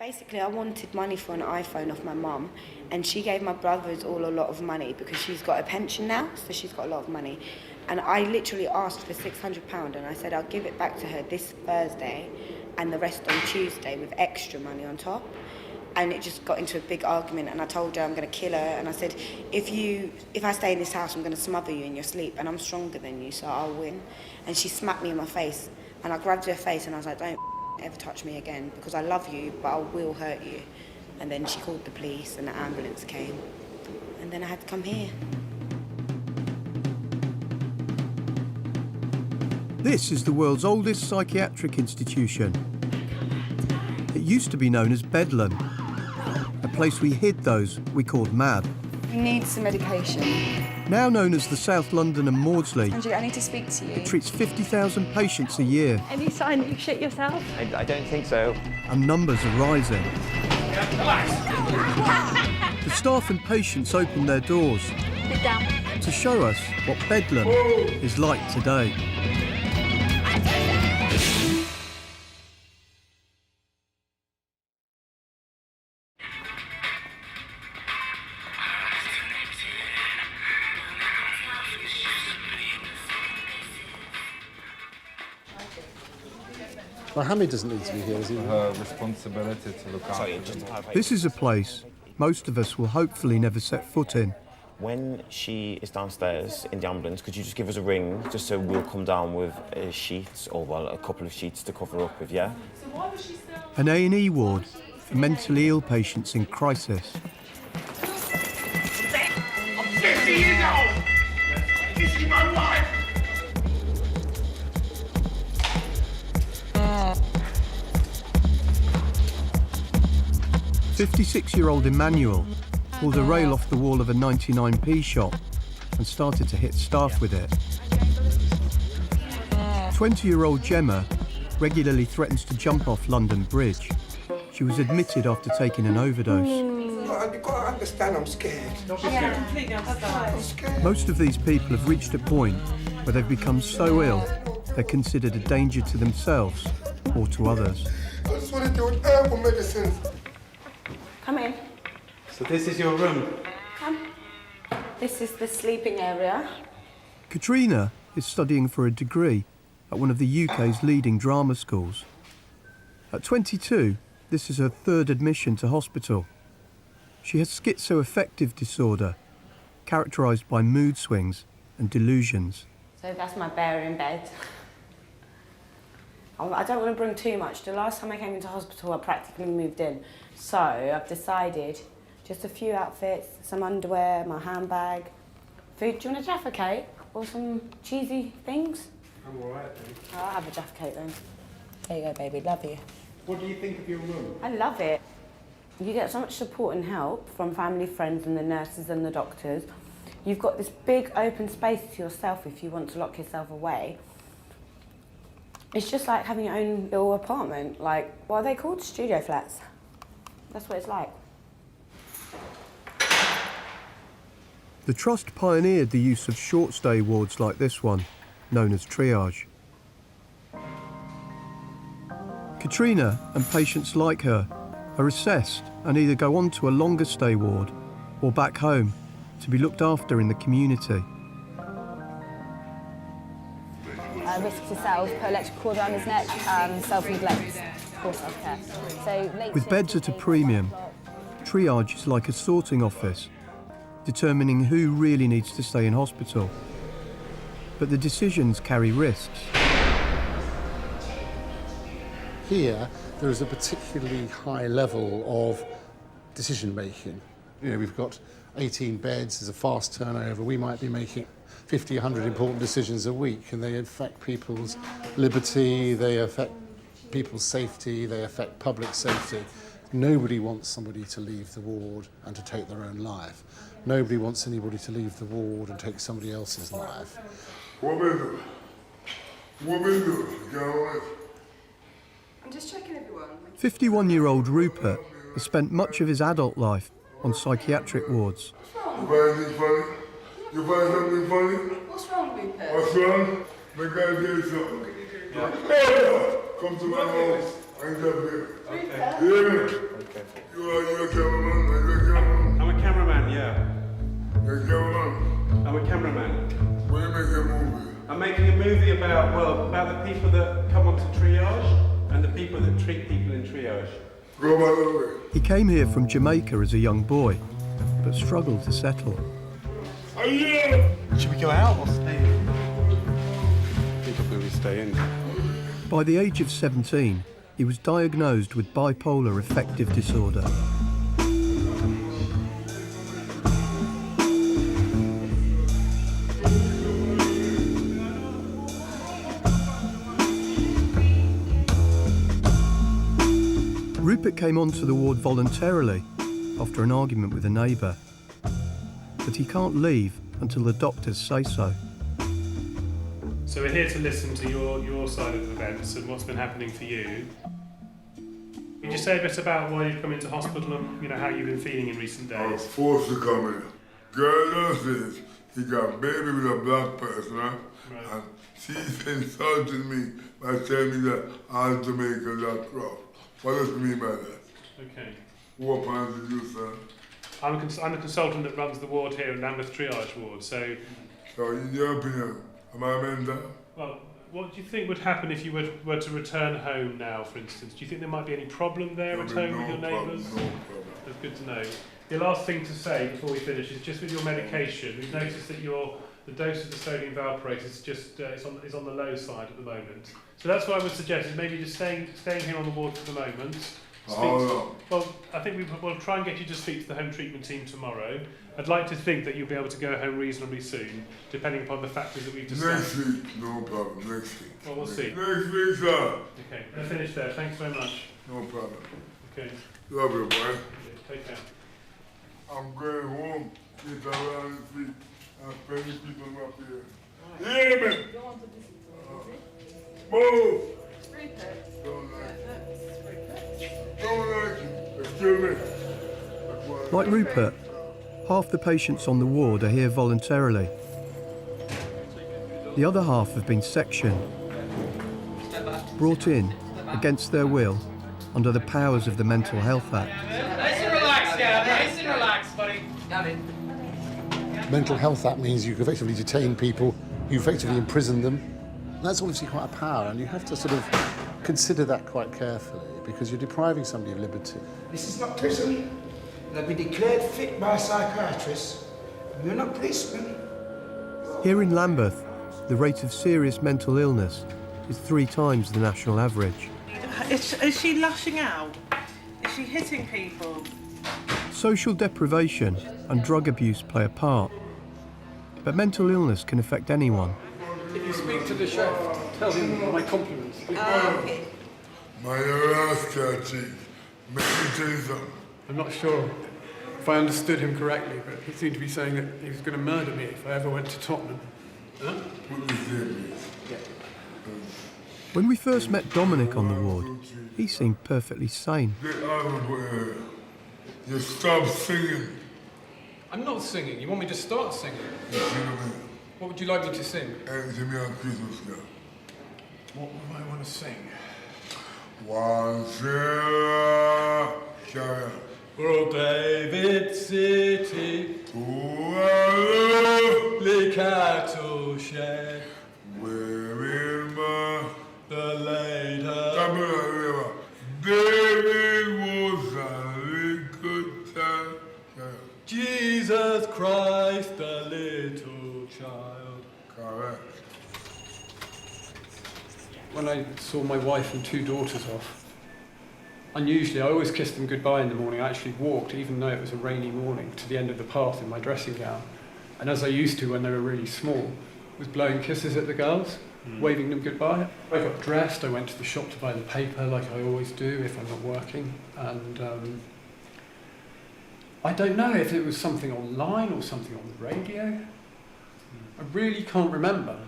Basically, I wanted money for an iPhone off my mum, and she gave my brothers all a lot of money because she's got a pension now, so she's got a lot of money. And I literally asked for £600, and I said I'll give it back to her this Thursday and the rest on Tuesday with extra money on top. And it just got into a big argument, and I told her I'm going to kill her, and I said, if I stay in this house, I'm going to smother you in your sleep, and I'm stronger than you, so I'll win. And she smacked me in my face, and I grabbed her face, and I was like, don't ever touch me again, because I love you, but I will hurt you. And then she called the police, and the ambulance came, and then I had to come here. This is the world's oldest psychiatric institution. It used to be known as Bedlam, a place we hid those we called mad. You need some medication. Now known as the South London and Maudsley, Andrew, I need to speak to you. it treats 50,000 patients a year. Any sign that you shit yourself? I don't think so. And numbers are rising. The staff and patients open their doors Sit down. to show us what Bedlam is like today. Well, Hammy doesn't need to be here, does he? Her responsibility to look after them. This is a place most of us will hopefully never set foot in. When she is downstairs in the ambulance, could you just give us a ring, just so we'll come down with sheets, or well, a couple of sheets to cover up with, yeah? An A&E ward for mentally ill patients in crisis. I'm 50 years old! This is my wife! 56-year-old Emmanuel pulled a rail off the wall of a 99p shop and started to hit staff with it. 20-year-old Gemma regularly threatens to jump off London Bridge. She was admitted after taking an overdose. You've got to understand I'm scared. I'm scared. Most of these people have reached a point where they've become so ill they're considered a danger to themselves or to others. I just want to do an herbal medicine. Come in. So this is your room? Come. This is the sleeping area. Katrina is studying for a degree at one of the UK's leading drama schools. At 22, this is her third admission to hospital. She has schizoaffective disorder, characterised by mood swings and delusions. So that's my bear in bed. I don't want to bring too much. The last time I came into hospital, I practically moved in. So I've decided just a few outfits, some underwear, my handbag, food. Do you want a Jaffa cake or some cheesy things? I'm all right then. I'll have a Jaffa cake then. There you go, baby. Love you. What do you think of your room? I love it. You get so much support and help from family, friends and the nurses and the doctors. You've got this big open space to yourself if you want to lock yourself away. It's just like having your own little apartment. Like, what are they called? Studio flats. That's what it's like. The Trust pioneered the use of short-stay wards like this one, known as triage. Katrina and patients like her are assessed and either go on to a longer stay ward or back home to be looked after in the community. Risk to self, put electric cord around his neck, self-neglect, poor self-care. So With beds at a premium, triage is like a sorting office, determining who really needs to stay in hospital. But the decisions carry risks. Here, there is a particularly high level of decision-making. You know, we've got 18 beds, there's a fast turnover. We might be making 50, 100 important decisions a week, and they affect people's liberty, they affect people's safety, they affect public safety. Nobody wants somebody to leave the ward and to take their own life. Nobody wants anybody to leave the ward and take somebody else's life. What we do? What we do? Get on it. I'm just checking everyone. 51-year-old Rupert has spent much of his adult life on psychiatric wards. You find anything funny? You find something funny? What's wrong, Rupert? What's wrong? Make I tell you something. Yeah. Come to my house. I ain't up here. Rupert? Yeah. movie about the people that come onto triage and the people that treat people in triage. He came here from Jamaica as a young boy, but struggled to settle. Should we go out or stay in? I think I'll probably stay in. By the age of 17, he was diagnosed with bipolar affective disorder. Rupert came onto the ward voluntarily after an argument with a neighbour, but he can't leave until the doctors say so. So we're here to listen to your side of events and what's been happening for you. Can you just say a bit about why you've come into hospital and how you've been feeling in recent days? I was forced to come here. Girl does this. He got baby with a black person, right? And she's insulting me by telling me that all Jamaicans are rough. What does it mean by that? Okay. What plans did you, sir? I'm a consultant that runs the ward here in Lambeth Triage ward, so... So, in your opinion, am I mental? Well, what do you think would happen if you were to return home now, for instance? Do you think there might be any problem there at home with your neighbours? No problem. That's good to know. The last thing to say before we finish is just with your medication. We've noticed that the dose of the sodium valproate is just is on the low side at the moment. So that's what I would suggest, is maybe just staying here on the ward for the moment. Well, I think we'll try and get you to speak to the home treatment team tomorrow. I'd like to think that you'll be able to go home reasonably soon, depending upon the factors that we've discussed. Next week, no problem, next week. Well, we'll see. Next week, sir. Okay, we'll finish there. Thanks very much. No problem. Okay. Love you, boy. Take care. I'm going home. Get around this week. I've plenty of people up here. Hear me? Move! Don't like you. Excuse me. Like Rupert, half the patients on the ward are here voluntarily. The other half have been sectioned, brought in against their will under the powers of the Mental Health Act. Nice and relaxed, Gav. Nice and relaxed, buddy. Got it. Mental Health Act means you can effectively detain people, you effectively imprison them. And that's obviously quite a power, and you have to sort of consider that quite carefully, because you're depriving somebody of liberty. This is not prison. They'll be declared fit by a psychiatrist. We're not policemen. Here in Lambeth, the rate of serious mental illness is 3 times the national average. Is she lashing out? Is she hitting people? Social deprivation and drug abuse play a part, but mental illness can affect anyone. If you speak to the chef, tell him my compliments. Okay. My rascal, Chief. Make me tell you something. I'm not sure if I understood him correctly, but he seemed to be saying that he was going to murder me if I ever went to Tottenham. Huh? Put me there, please. Yeah. When we first met Dominic on the ward, he seemed perfectly sane. You stop singing. I'm not singing. You want me to start singing? You see what I mean? What would you like me to sing? Anything me on Christmas, girl. What would I want to sing? One Sarah, carry on. For David City, to a the cattle shed, where in my the later. David was a little child. Jesus Christ, the little child. Correct. When I saw my wife and 2 daughters off, unusually, I always kissed them goodbye in the morning. I actually walked, even though it was a rainy morning, to the end of the path in my dressing gown. And as I used to when they were really small, was blowing kisses at the girls, waving them goodbye. I got dressed, I went to the shop to buy the paper like I always do if I'm not working. And I don't know if it was something online or something on the radio. I really can't remember.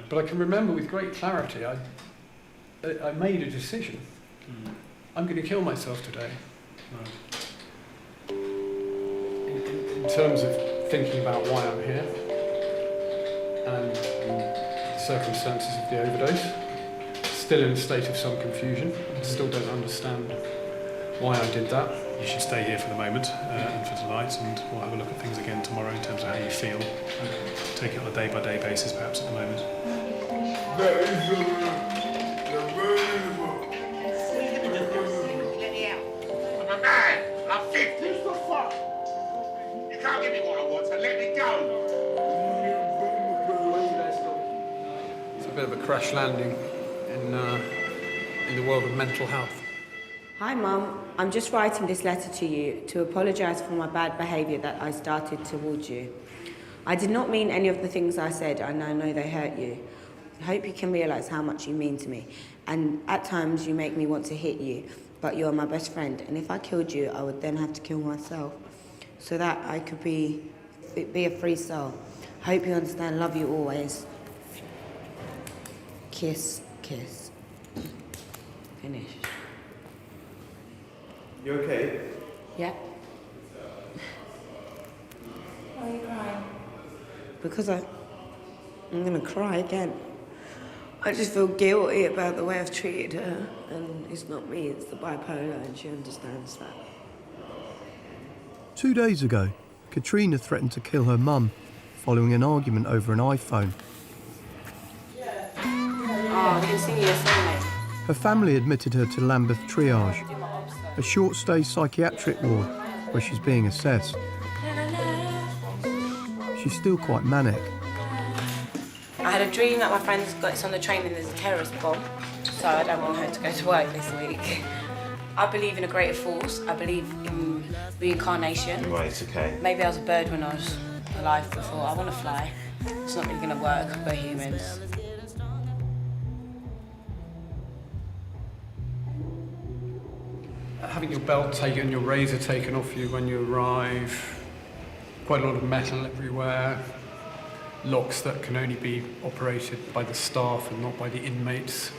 But I can remember with great clarity, I made a decision. I'm going to kill myself today. In terms of thinking about why I'm here and the circumstances of the overdose, still in a state of some confusion. Still don't understand why I did that. You should stay here for the moment and for tonight, and we'll have a look at things again tomorrow in terms of how you feel. Take it on a day-by-day basis, perhaps, at the moment. I'm a man. I'm 50. What the fuck? You can't give me what I want, so let me go. It's a bit of a crash landing in the world of mental health. Hi Mum, I'm just writing this letter to you to apologise for my bad behaviour that I started towards you. I did not mean any of the things I said, and I know they hurt you. I hope you can realise how much you mean to me, and at times you make me want to hit you, but you're my best friend, and if I killed you, I would then have to kill myself, so that I could be a free soul. Hope you understand, love you always. Kiss, kiss. Finish. You okay? Yeah. Why are you crying? Because I'm gonna cry again. I just feel guilty about the way I've treated her, and it's not me, it's the bipolar, and she understands that. 2 days ago, Katrina threatened to kill her mum following an argument over an iPhone. Oh, I can sing you a song, mate. Her family admitted her to Lambeth Triage, a short-stay psychiatric ward where she's being assessed. She's still quite manic. I had a dream that my friend's got us on the train and there's a terrorist bomb, so I don't want her to go to work this week. I believe in a greater force. I believe in reincarnation. Right, okay. Maybe I was a bird when I was alive before. I want to fly. It's not really going to work. We're humans. Having your belt taken, your razor taken off you when you arrive, quite a lot of metal everywhere, locks that can only be operated by the staff and not by the inmates.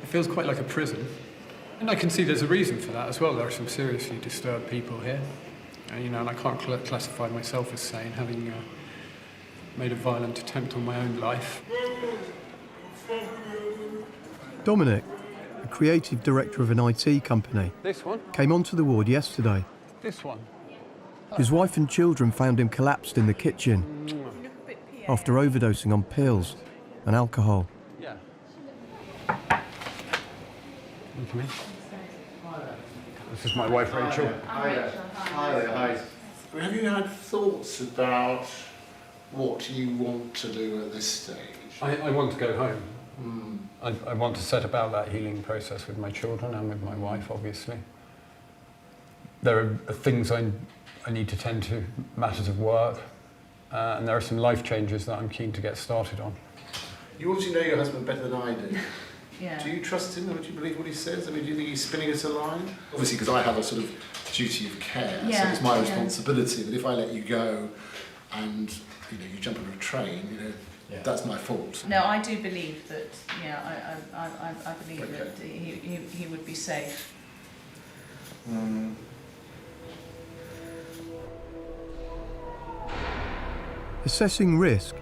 It feels quite like a prison. And I can see there's a reason for that as well. There are some seriously disturbed people here. And I can't classify myself as sane, having made a violent attempt on my own life. Dominic, a creative director of an IT company, This one? came onto the ward yesterday. This one? His wife and children found him collapsed in the kitchen after overdosing on pills and alcohol. Yeah. Come in. This is my wife, Rachel. Hi. Have you had thoughts about what you want to do at this stage? I want to go home. I want to set about that healing process with my children and with my wife, obviously. There are things I need to tend to, matters of work, and there are some life changes that I'm keen to get started on. You obviously know your husband better than I do. Yeah. Do you trust him, or do you believe what he says? I mean, do you think he's spinning us a line? Obviously, because I have a sort of duty of care, so it's my responsibility that if I let you go and you jump on a train, that's my fault. No, I do believe that. Yeah, I believe that he would be safe. Assessing risk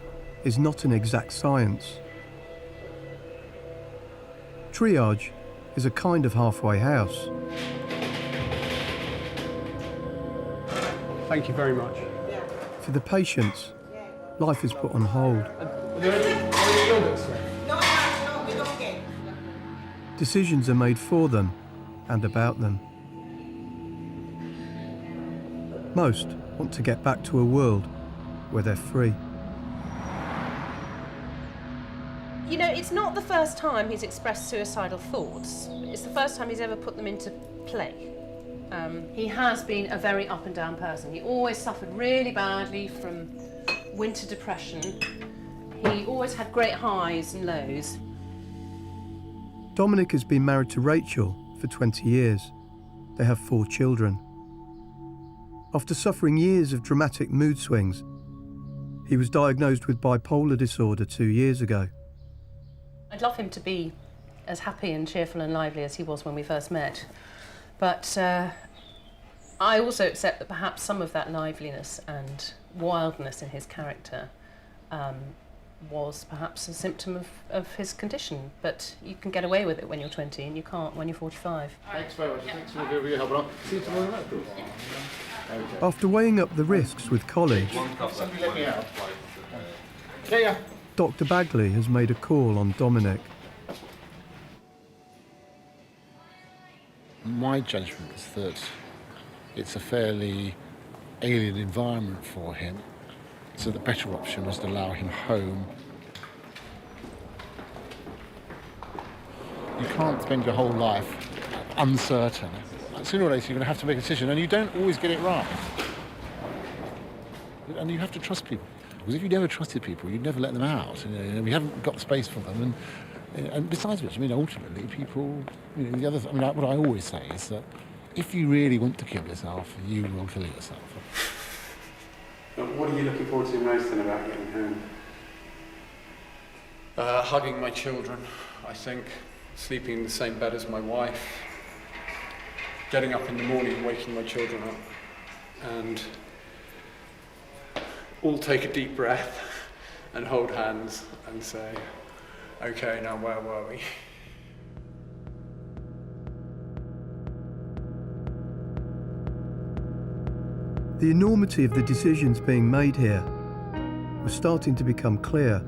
is not an exact science. Triage is a kind of halfway house. Thank you very much. For the patients, life is put on hold. Decisions are made for them and about them. Most want to get back to a world where they're free. It's not the first time he's expressed suicidal thoughts. It's the first time he's ever put them into play. He has been a very up and down person. He always suffered really badly from winter depression. He always had great highs and lows. Dominic has been married to Rachel for 20 years. They have 4 children. After suffering years of dramatic mood swings, he was diagnosed with bipolar disorder 2 years ago. I'd love him to be as happy and cheerful and lively as he was when we first met. But I also accept that perhaps some of that liveliness and wildness in his character was perhaps a symptom of his condition. But you can get away with it when you're 20 and you can't when you're 45. Thanks very much. Thanks for your help. See you tomorrow night, please. After weighing up the risks with colleagues, Somebody let me out. Yeah. Dr. Baggaley has made a call on Dominic. My judgment is that it's a fairly alien environment for him, so the better option was to allow him home. You can't spend your whole life uncertain. Sooner or later you're going to have to make a decision, and you don't always get it right. And you have to trust people. Because if you never trusted people, you'd never let them out. You haven't got the space for them. And besides which, I mean, ultimately, people, what I always say is that if you really want to kill yourself, you will kill yourself. What are you looking forward to most then about getting home? Hugging my children, I think. Sleeping in the same bed as my wife. Getting up in the morning, waking my children up. And all take a deep breath and hold hands and say, okay, now where were we? The enormity of the decisions being made here was starting to become clear.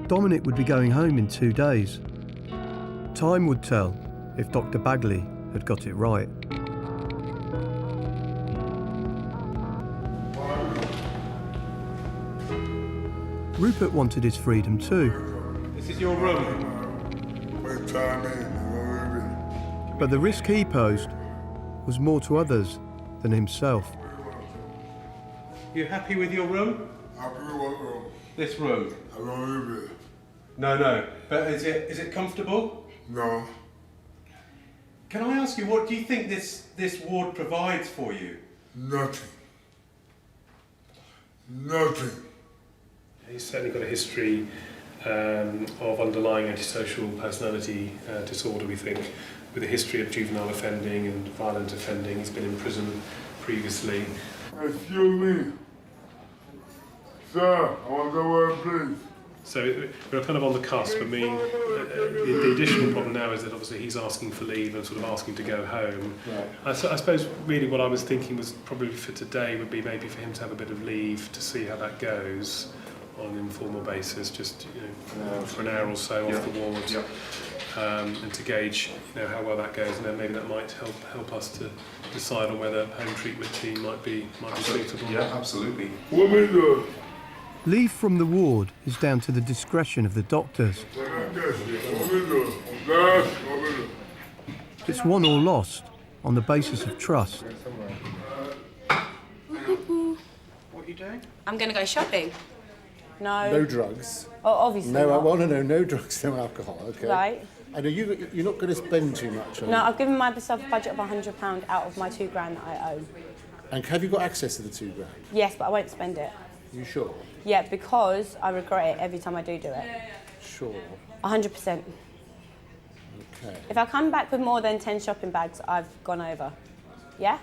Dominic would be going home in 2 days. Time would tell if Dr. Baggaley had got it right. Rupert wanted his freedom too. This is your room. But the risk he posed was more to others than himself. You happy with your room? Happy with what room? This room. I don't live here. No. But is it comfortable? No. Can I ask you, what do you think this ward provides for you? Nothing. Nothing. He's certainly got a history of underlying antisocial personality disorder, we think, with a history of juvenile offending and violent offending. He's been in prison previously. Excuse me. Sir, I want the word, please. So we're kind of on the cusp. I mean, the additional problem now is that obviously he's asking for leave and sort of asking to go home. Right. I suppose really what I was thinking was probably for today would be maybe for him to have a bit of leave to see how that goes on an informal basis, just for an hour or so off the ward, and to gauge how well that goes, and then maybe that might help us to decide on whether home treatment team might be suitable. Yeah, absolutely. What we do? Leave from the ward is down to the discretion of the doctors. It's won or lost on the basis of trust. What are you doing? I'm going to go shopping. No drugs. Oh, obviously No, not. no drugs, no alcohol, okay. Right. And you're not going to spend too much on No, I've given myself a budget of £100 out of my £2,000 that I owe. And have you got access to the £2,000? Yes, but I won't spend it. You sure? Yeah, because I regret it every time I do it. Sure. 100%. Okay. If I come back with more than 10 shopping bags, I've gone over. Yeah?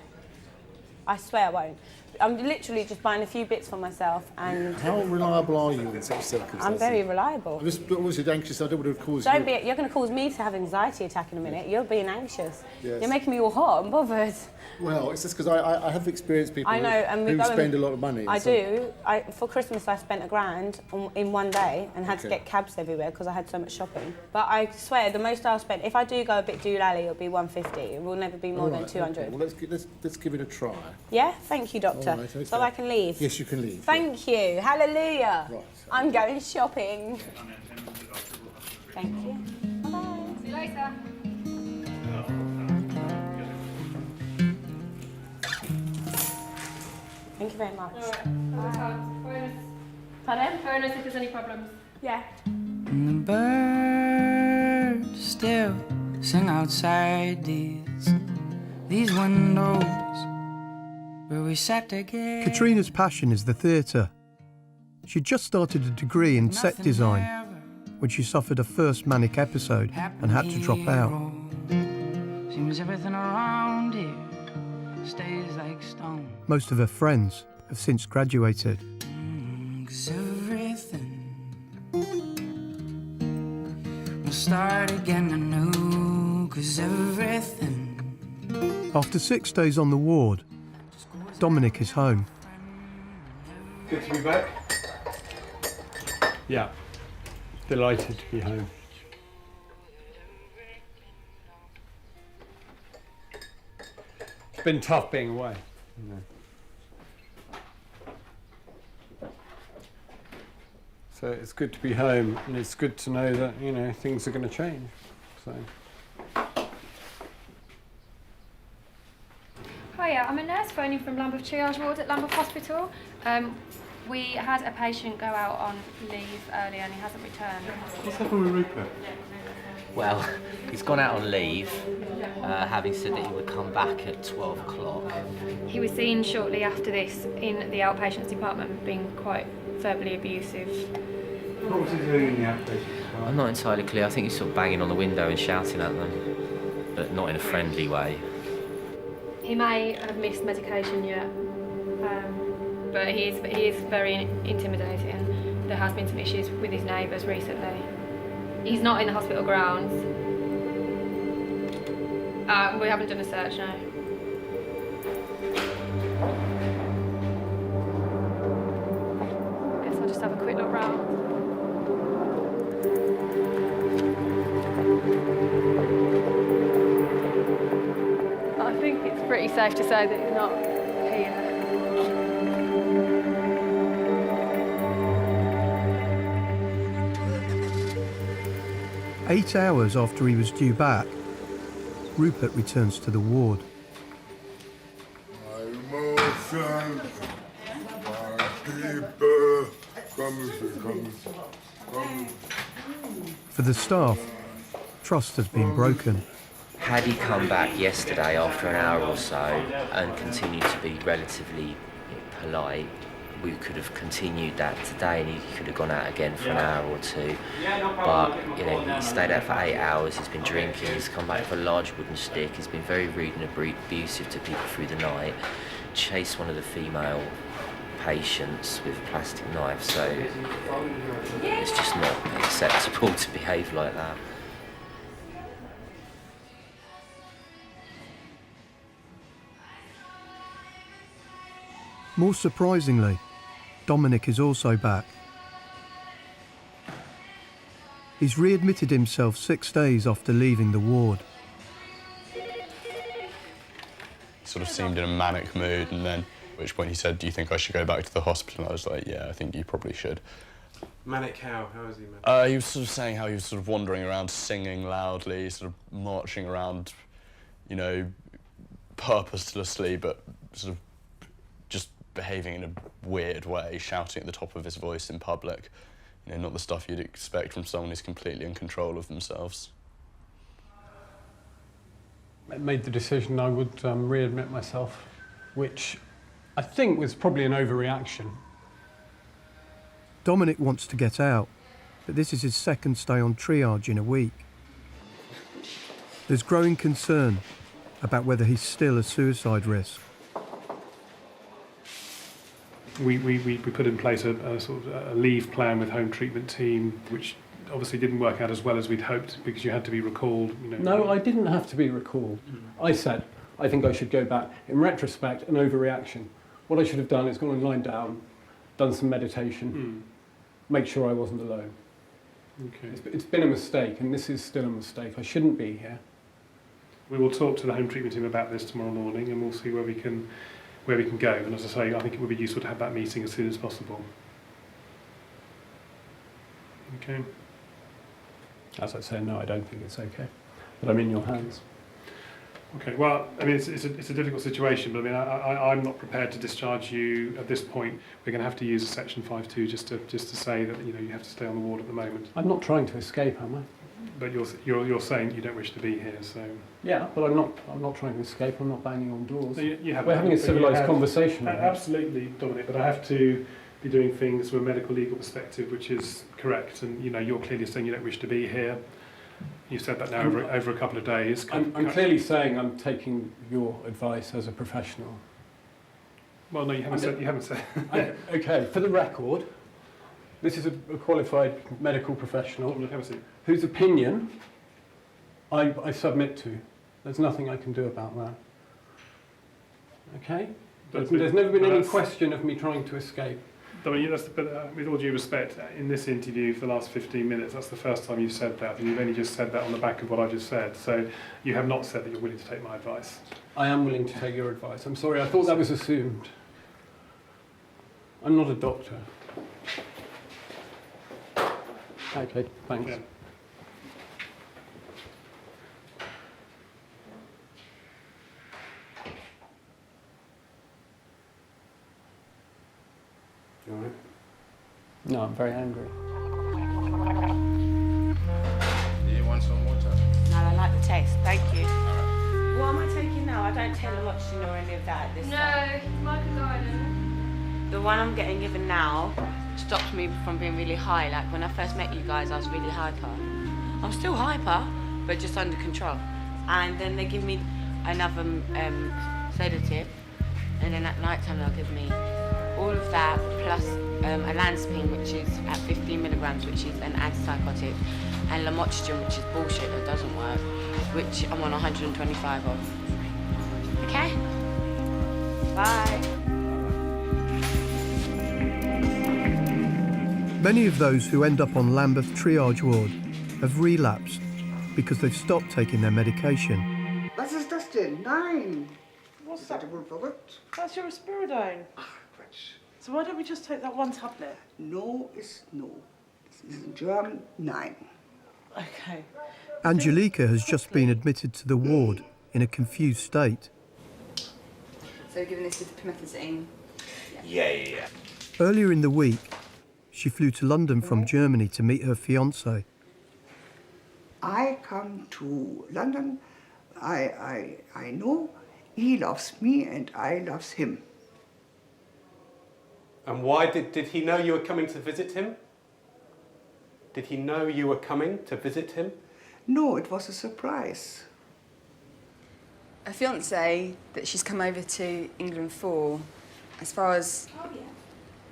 I swear I won't. I'm literally just buying a few bits for myself and... How reliable are you in such circumstances? I'm very reliable. I'm just obviously anxious. I don't want to cause You're going to cause me to have an anxiety attack in a minute. You're being anxious. Yes. You're making me all hot and bothered. Well, it's just because I have experienced people I know, and who spend a lot of money. I do. For Christmas, I spent £1,000 in one day and had to get cabs everywhere because I had so much shopping. But I swear, the most I'll spend, if I do go a bit doolally, it'll be £150. It will never be more than £200. Okay. Well, let's give it a try. Yeah? Thank you, Doctor. Right, okay. So I can leave? Yes, you can leave. Thank you. Hallelujah. Right. I'm going shopping. Thank you. Bye-bye. See you later. Thank you very much. Pardon? Phone us if there's any problems. Yeah. And the birds still sing outside these windows where we sat together. Katrina's passion is the theatre. She'd just started a degree in set design when she suffered a first manic episode and had to drop out. Seems everything around here stays like stone. Most of her friends have since graduated. 'Cause everything will start again anew. 'Cause everything. After 6 days on the ward, Dominic is home. Good to be back. Yeah, delighted to be home. It's been tough being away. You know. So it's good to be home, and it's good to know that, you know, things are going to change. So. Hiya, I'm a nurse phoning from Lambeth Triage ward at Lambeth Hospital. We had a patient go out on leave earlier and he hasn't returned. What's happened with Rupert? Well, he's gone out on leave, having said that he would come back at 12 o'clock. He was seen shortly after this in the outpatients department being quite verbally abusive. What was he doing in the outpatients? I'm not entirely clear. I think he's sort of banging on the window and shouting at them, but not in a friendly way. He may have missed medication yet, but he is very intimidating. There has been some issues with his neighbours recently. He's not in the hospital grounds. We haven't done a search, no. Guess I'll just have a quick look round. I think it's pretty safe to say that he's not here. 8 hours after he was due back, Rupert returns to the ward. My emotions, my people, come. For the staff, trust has been broken. Had he come back yesterday after an hour or so and continued to be relatively polite, we could have continued that today and he could have gone out again for an hour or two. But, you know, he stayed out for 8 hours, he's been drinking, he's come back with a large wooden stick, he's been very rude and abusive to people through the night, chased one of the female patients with a plastic knife, so it's just not acceptable to behave like that. More surprisingly, Dominic is also back. He's readmitted himself 6 days after leaving the ward. Sort of seemed in a manic mood, and then at which point he said, "Do you think I should go back to the hospital?" And I was like, "Yeah, I think you probably should." Manic how? How is he manic? He was sort of saying how he was sort of wandering around singing loudly, sort of marching around, you know, purposelessly, but sort of just behaving in a weird way, shouting at the top of his voice in public. You know, not the stuff you'd expect from someone who's completely in control of themselves. I made the decision I would readmit myself, which I think was probably an overreaction. Dominic wants to get out, but this is his second stay on triage in a week. There's growing concern about whether he's still a suicide risk. We put in place a sort of a leave plan with home treatment team, which obviously didn't work out as well as we'd hoped because you had to be recalled. You know. No, I didn't have to be recalled. I said, I think I should go back. In retrospect, an overreaction. What I should have done is gone and lying down, done some meditation, make sure I wasn't alone. Okay. It's been a mistake, and this is still a mistake. I shouldn't be here. We will talk to the home treatment team about this tomorrow morning, and we'll see where we can go. And as I say, I think it would be useful to have that meeting as soon as possible. Okay. As I say, no, I don't think it's okay. But I'm in your hands. Okay, well, I mean, it's a difficult situation, but I mean, I'm not prepared to discharge you at this point. We're going to have to use a Section 5.2 just to say that, you know, you have to stay on the ward at the moment. I'm not trying to escape, am I? But you're saying you don't wish to be here, so... Yeah, but I'm not trying to escape. I'm not banging on doors. So we're having a civilised conversation. Absolutely, Dominic, but I have to be doing things from a medical legal perspective, which is correct, and, you know, you're clearly saying you don't wish to be here. You've said that now over a couple of days. I'm clearly saying I'm taking your advice as a professional. Well, no, you haven't said. Okay, for the record, this is a qualified medical professional whose opinion I submit to. There's nothing I can do about that. Okay? There's never been any question of me trying to escape. Dominic, with all due respect, in this interview for the last 15 minutes, that's the first time you've said that, and you've only just said that on the back of what I just said. So you have not said that you're willing to take my advice. I am willing to take your advice. I'm sorry, I thought that was assumed. I'm not a doctor. Okay, thanks. Yeah. You all right? No, I'm very angry. Do you want some water? No, I like the taste. Thank you. What am I taking now? I don't tell them oxygen or any of that at this time. No, Michael's Island. The one I'm getting given now stops me from being really high. Like when I first met you guys, I was really hyper. I'm still hyper, but just under control. And then they give me another sedative, and then at night time they'll give me all of that plus olanzapine, which is at 15 milligrams, which is an antipsychotic, and lamotrigine, which is bullshit that doesn't work, which I'm on 125 of. Okay? Bye. Many of those who end up on Lambeth Triage ward have relapsed because they've stopped taking their medication. Was ist das denn? Nein. What's Seid that? ihr wohl verrückt? That's your risperidone. Quatsch. So why don't we just take that one tablet? No is no. This is in German, nein. Okay. Angelica has just been admitted to the ward in a confused state. So given this with promethazine? Yeah. Earlier in the week, she flew to London from Germany to meet her fiancé. I come to London. I know he loves me and I loves him. And why did he know you were coming to visit him? Did he know you were coming to visit him? No, it was a surprise. A fiancé that she's come over to England for, as far as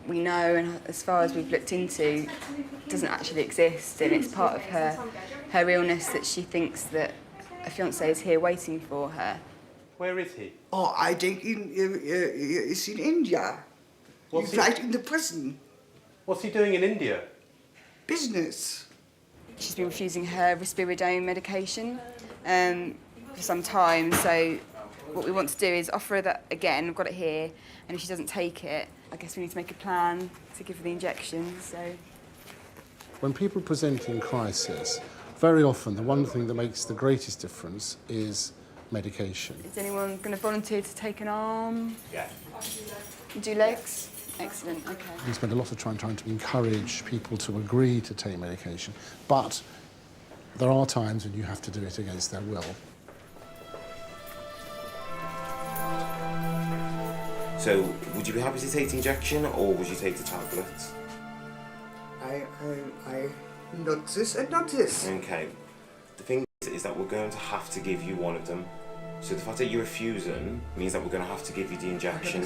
we know and as far as we've looked into, doesn't actually exist, and it's part of her illness that she thinks that a fiancé is here waiting for her. Where is he? Oh, I think he's in India. What's He's right in the prison. What's he doing in India? Business. She's been refusing her risperidone medication for some time, so what we want to do is offer her that again. We've got it here, and if she doesn't take it, I guess we need to make a plan to give her the injection. So When people present in crisis, very often the one thing that makes the greatest difference is medication. is anyone going to volunteer to take an arm? Yeah. Do legs? Excellent, okay. We spend a lot of time trying to encourage people to agree to take medication, but there are times when you have to do it against their will. So, would you be happy to take the injection, or would you take the tablets? I not this and not this. Okay. The thing is that we're going to have to give you one of them. So the fact that you're refusing means that we're going to have to give you the injection.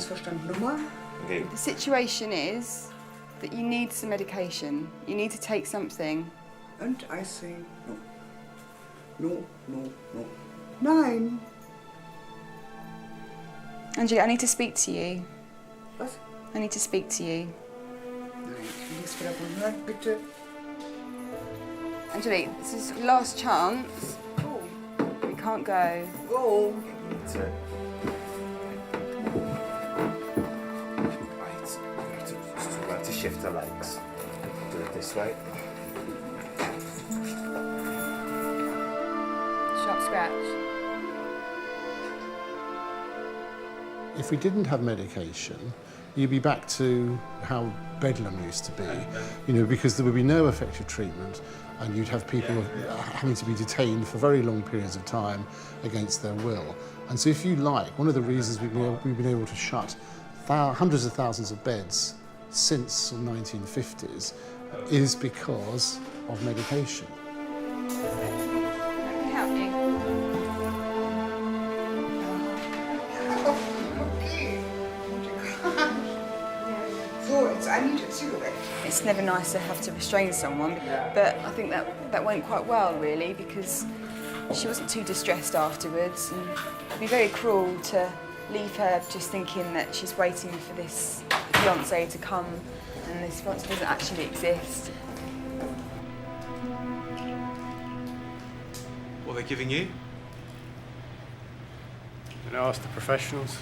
Okay. The situation is that you need some medication. You need to take something. And I say no. Nein. Angela, I need to speak to you. What? I need to speak to you. Nein, ich will nichts wieder von hören, bitte. Angelique, this is last chance. We can't go. Go. Right. So we have to shift the legs. Do it this way. Sharp scratch. If we didn't have medication, you'd be back to how Bedlam used to be, you know, because there would be no effective treatment and you'd have people having to be detained for very long periods of time against their will. And so if you like, one of the reasons we've been able to shut hundreds of thousands of beds since the 1950s is because of medication. I can help you. I need a cigarette. It's never nice to have to restrain someone, but I think that went quite well, really, because she wasn't too distressed afterwards, and it'd be very cruel to leave her just thinking that she's waiting for this fiancé to come and the sponsor doesn't actually exist. What are they giving you? And ask the professionals.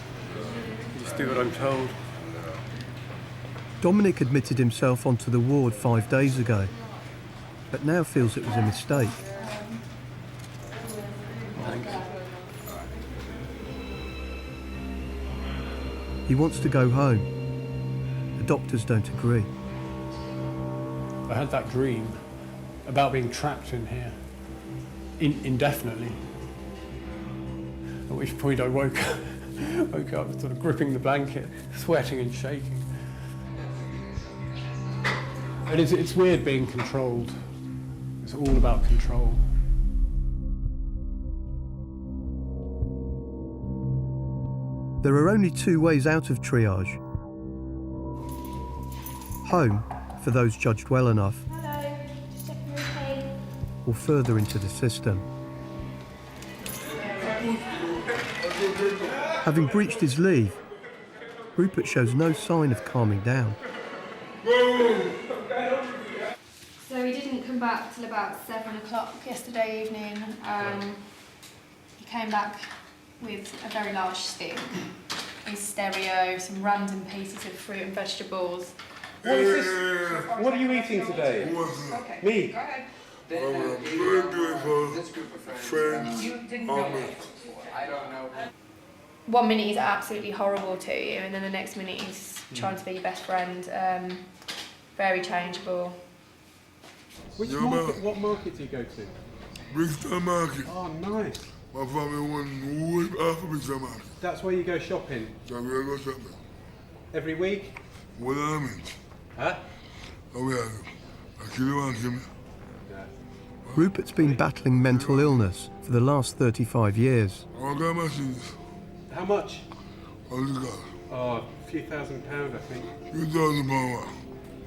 Just do what I'm told. Dominic admitted himself onto the ward 5 days ago, but now feels it was a mistake. Thanks. He wants to go home. The doctors don't agree. I had that dream about being trapped in here, indefinitely. At which point I woke up sort of gripping the blanket, sweating and shaking. And it's weird being controlled. It's all about control. There are only 2 ways out of triage. Home, for those judged well enough, or further into the system. Having breached his leave, Rupert shows no sign of calming down. So he didn't come back till about 7 o'clock yesterday evening. He came back with a very large stick, his stereo, some random pieces of fruit and vegetables. What is this? What are you eating today? Okay. Me? Go ahead. One minute he's absolutely horrible to you, and then the next minute he's trying to be your best friend. Very changeable. What market do you go to? Brixton Market. Oh, nice. My family went way after Brixton Market. That's where you go shopping? That's where I go shopping. Every week? What do I mean? Huh? Oh, yeah. I kill you and kill me. Rupert's been battling mental illness for the last 35 years. I got my shoes. How much? What is it? Oh, a few £1,000, I think. £2,000.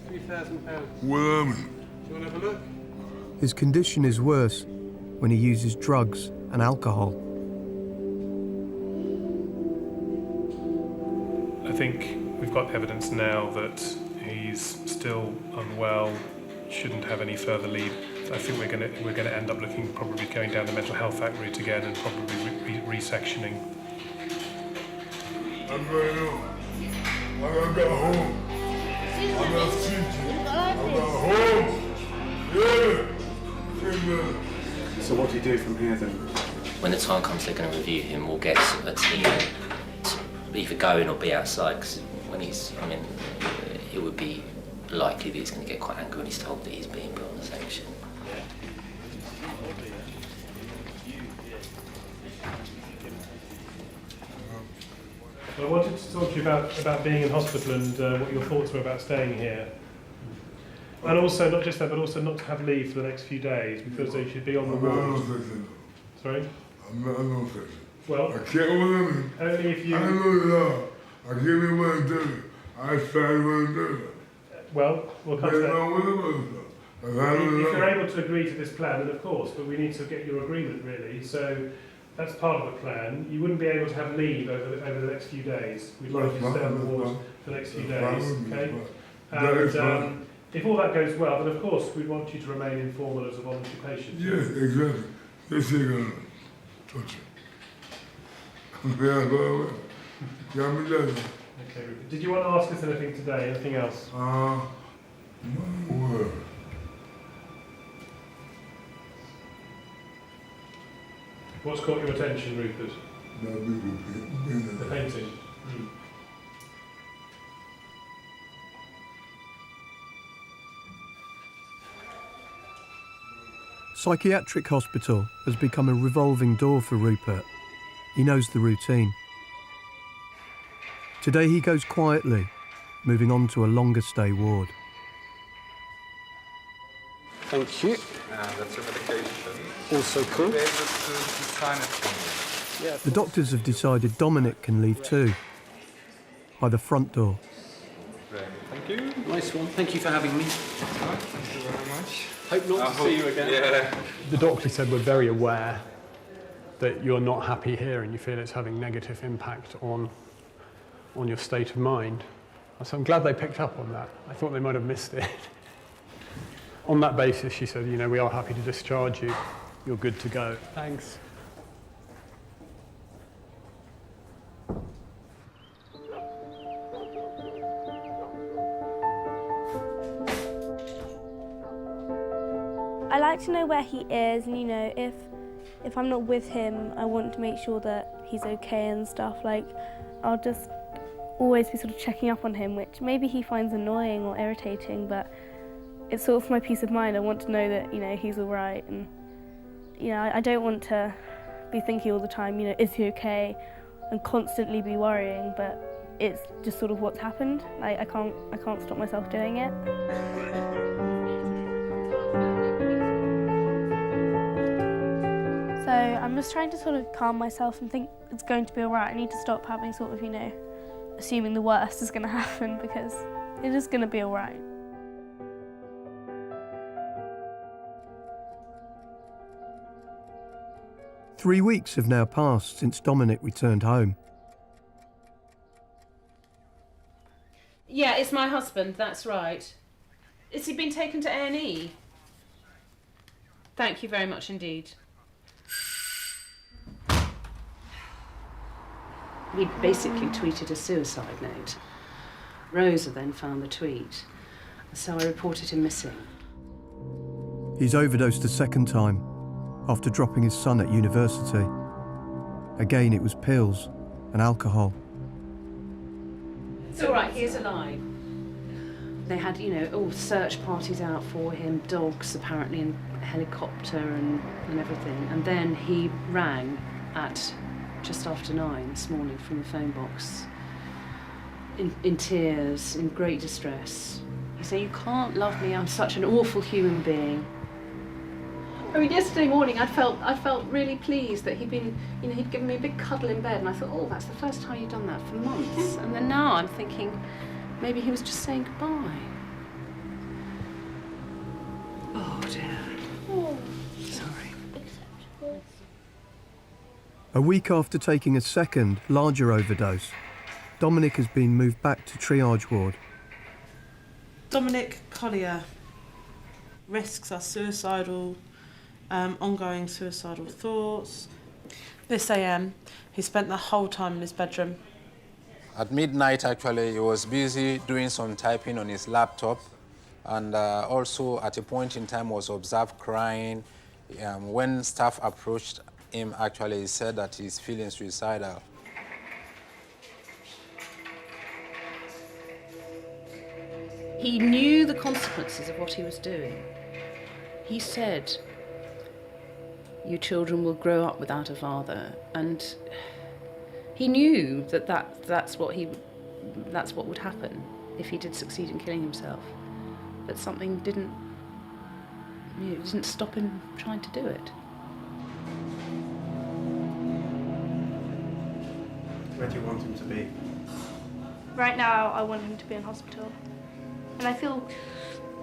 £3,000. What do I mean? Do you want to have a look? His condition is worse when he uses drugs and alcohol. I think we've got evidence now that he's still unwell, shouldn't have any further leave. I think we're going to end up probably going down the mental health act route again and probably resectioning. I'm going home. I gotta go home. I'm not teaching. I'm going home. Yeah. So what do you do from here then? When the time comes they're going to review him, we'll get a team to either go in or be outside, because when it would be likely that he's going to get quite angry when he's told that he's being put on a sanction. I wanted to talk to you about being in hospital and what your thoughts were about staying here. And also, not just that, but also not to have leave for the next few days, because they should be on the ward. Sorry? I'm not on section. Well, I can't remember. Only if you... I know the law. I give me one day. I started one day. Well, we'll come to that. If you're able to agree to this plan, then of course, but we need to get your agreement really. So that's part of the plan. You wouldn't be able to have leave over the next few days. We'd like you to stay on the ward for the next few days, okay? And if all that goes well, then of course we'd want you to remain informal as a voluntary patient. Yes, exactly. This ain't gonna touch it. Yeah, go away. Got me done. Okay, Rupert. Did you want to ask us anything today? Anything else? My word. What's caught your attention, Rupert? The painting. Psychiatric hospital has become a revolving door for Rupert. He knows the routine. Today he goes quietly, moving on to a longer stay ward. Thank you. That's your medication. Also cool. You'll be able to sign it for me. Yeah. The doctors have decided Dominic can leave too, by the front door. Thank you. Nice one. Thank you for having me. Thank you very much. Hope not to see you again. Yeah. The doctor said we're very aware that you're not happy here and you feel it's having negative impact on your state of mind. So I'm glad they picked up on that. I thought they might have missed it. On that basis, she said, we are happy to discharge you. You're good to go. Thanks. I like to know where he is, and if I'm not with him, I want to make sure that he's okay and stuff. Like, I'll just always be sort of checking up on him, which maybe he finds annoying or irritating, but it's sort of for my peace of mind. I want to know that, he's all right, and, I don't want to be thinking all the time, is he okay, and constantly be worrying, but it's just sort of what's happened. Like, I can't stop myself doing it. So I'm just trying to sort of calm myself and think it's going to be all right. I need to stop having sort of, assuming the worst is going to happen, because it is going to be all right. Three weeks have now passed since Dominic returned home. Yeah, it's my husband, that's right. Has he been taken to A&E? Thank you very much indeed. He basically tweeted a suicide note. Rosa then found the tweet, so I reported him missing. He's overdosed a second time, after dropping his son at university. Again, it was pills and alcohol. It's all right, he is alive. They had, all search parties out for him, dogs apparently, and a helicopter and everything. And then he rang at just after 9 this morning from the phone box, in tears, in great distress. He said, "You can't love me, I'm such an awful human being." I mean, yesterday morning I felt really pleased that he'd given me a big cuddle in bed, and I thought, oh, that's the first time you've done that for months. And then now I'm thinking, maybe he was just saying goodbye. Oh dear. Oh, sorry. A week after taking a second, larger overdose, Dominic has been moved back to triage ward. Dominic Collier. Risks are suicidal, ongoing suicidal thoughts. This AM, he spent the whole time in his bedroom. At midnight, actually, he was busy doing some typing on his laptop, and also at a point in time was observed crying. When staff approached him, actually, he said that he's feeling suicidal. He knew the consequences of what he was doing. He said, "You children will grow up without a father," and he knew that's what would happen if he did succeed in killing himself. But something didn't stop him trying to do it. Where do you want him to be? Right now, I want him to be in hospital. And I feel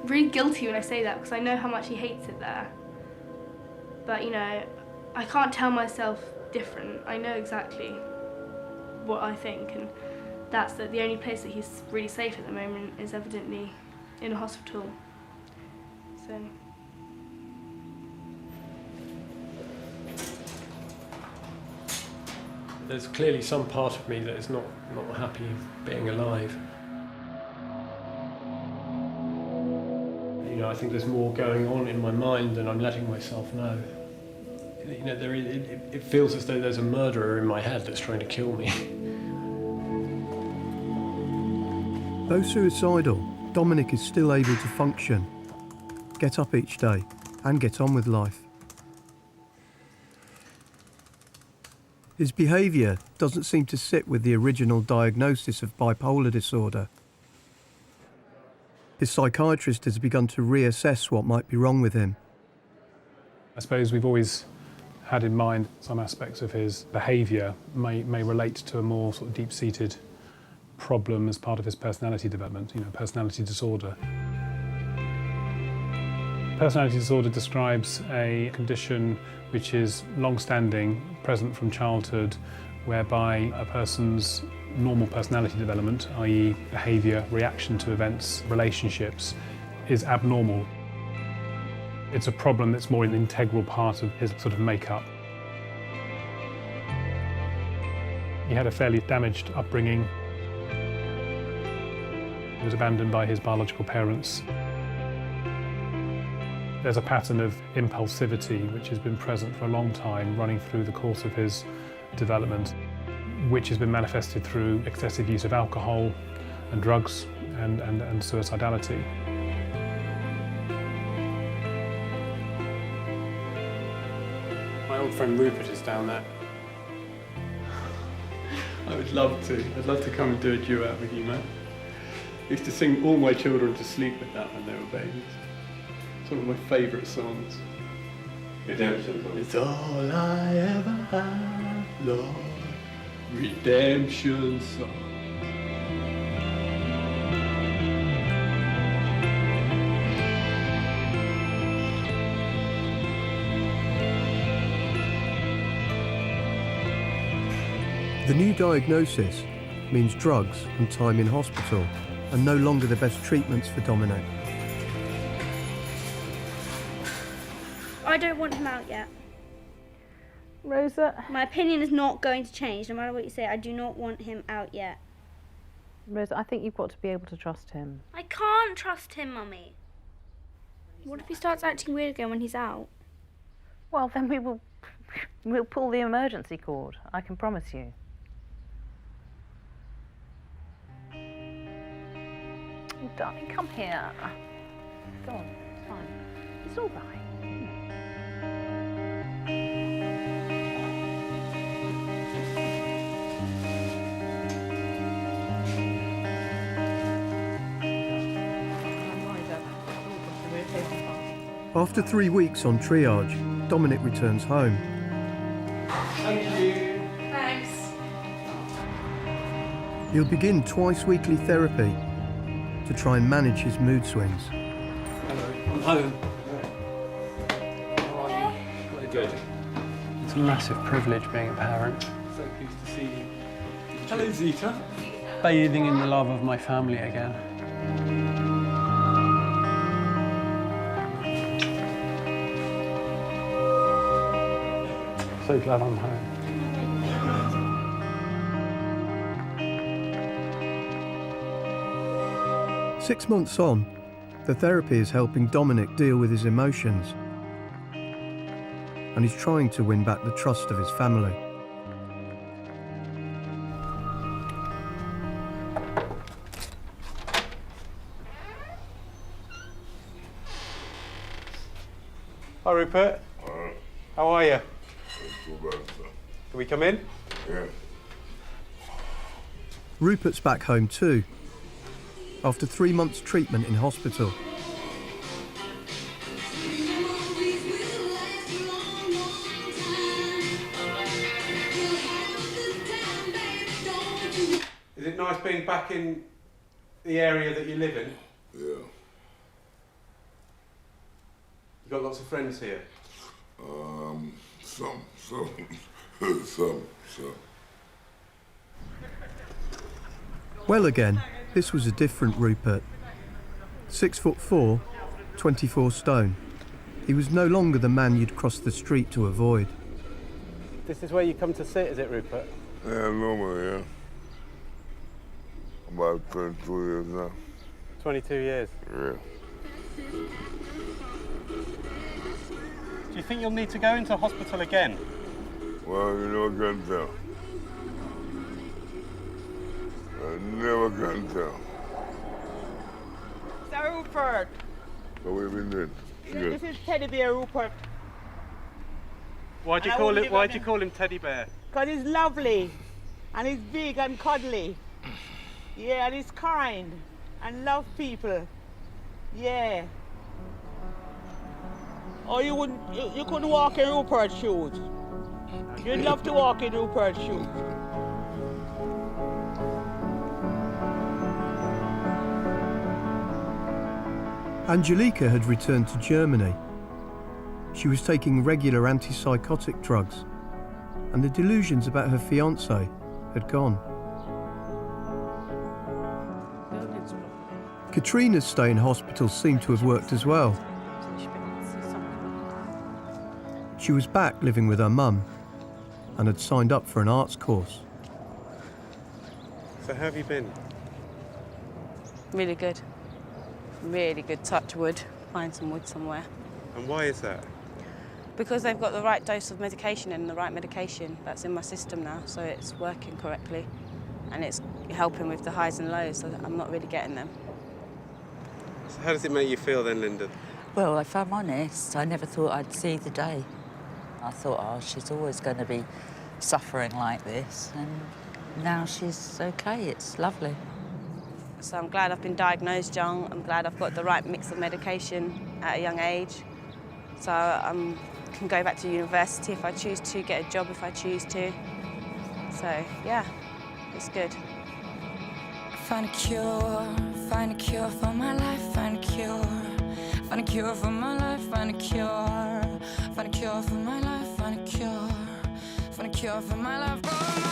really guilty when I say that, because I know how much he hates it there. But, I can't tell myself different. I know exactly what I think, and that's that the only place that he's really safe at the moment is evidently in a hospital. So. There's clearly some part of me that is not happy being alive. I think there's more going on in my mind than I'm letting myself know. It feels as though there's a murderer in my head that's trying to kill me. Though suicidal, Dominic is still able to function, get up each day, and get on with life. His behaviour doesn't seem to sit with the original diagnosis of bipolar disorder. His psychiatrist has begun to reassess what might be wrong with him. I suppose we've always had in mind some aspects of his behaviour may relate to a more sort of deep-seated problem as part of his personality development, personality disorder. Personality disorder describes a condition which is long-standing, present from childhood, whereby a person's normal personality development, i.e. behaviour, reaction to events, relationships, is abnormal. It's a problem that's more an integral part of his sort of makeup. He had a fairly damaged upbringing. He was abandoned by his biological parents. There's a pattern of impulsivity which has been present for a long time, running through the course of his development, which has been manifested through excessive use of alcohol and drugs and suicidality. My old friend Rupert is down there. I would love to. I'd love to come and do a duet with you, mate. I used to sing all my children to sleep with that when they were babies. It's one of my favourite songs. Redemption song. It's all I ever have, Lord. Redemption song. The new diagnosis means drugs and time in hospital are no longer the best treatments for Dominic. I don't want him out yet. Rosa? My opinion is not going to change, no matter what you say. I do not want him out yet. Rosa, I think you've got to be able to trust him. I can't trust him, Mummy. What if he starts acting weird again when he's out? Well, then we'll pull the emergency cord, I can promise you. Oh, darling, come here. Go on, it's fine. It's all right. After 3 weeks on triage, Dominic returns home. Thank you. Thanks. He'll begin twice weekly therapy to try and manage his mood swings. Hello, I'm home. How are you? Very good. It's a massive privilege being a parent. So pleased to see you. Hello, Zita. Bathing in the love of my family again. So glad I'm home. Six months on, the therapy is helping Dominic deal with his emotions, and he's trying to win back the trust of his family. Hi, Rupert. How are you? Can we come in? Yeah. Rupert's back home too, after 3 months' treatment in hospital. Is it nice being back in the area that you live in? Yeah. You got lots of friends here? Some. Well again, this was a different Rupert. 6'4", 24 stone. He was no longer the man you'd cross the street to avoid. This is where you come to sit, is it, Rupert? Yeah, normally, yeah. About 22 years now. 22 years? Yeah. Do you think you'll need to go into hospital again? Well, you never can tell. I never can tell. Sir Rupert. So we've been doing. This is Teddy Bear Rupert. Why'd you call him Teddy Bear? Because he's lovely, and he's big and cuddly. Yeah, and he's kind, and love people. Yeah. Or you couldn't walk in Rupert's shoes. You'd love to walk in Rupert's shoes. Angelica had returned to Germany. She was taking regular antipsychotic drugs, and the delusions about her fiancé had gone. Katrina's stay in hospital seemed to have worked as well. She was back living with her mum and had signed up for an arts course. So how have you been? Really good. Really good. Touch wood. Find some wood somewhere. And why is that? Because they've got the right dose of medication and the right medication that's in my system now, so it's working correctly. And it's helping with the highs and lows, so I'm not really getting them. So how does it make you feel then, Linda? Well, if I'm honest, I never thought I'd see the day. I thought, oh, she's always going to be suffering like this, and now she's okay. It's lovely. So I'm glad I've been diagnosed young. I'm glad I've got the right mix of medication at a young age. So I can go back to university if I choose to, get a job if I choose to. So, yeah, it's good. Find a cure for my life, find a cure. Find a cure for my life, find a cure. Find a cure for my life, find a cure. Find a cure for my life, for my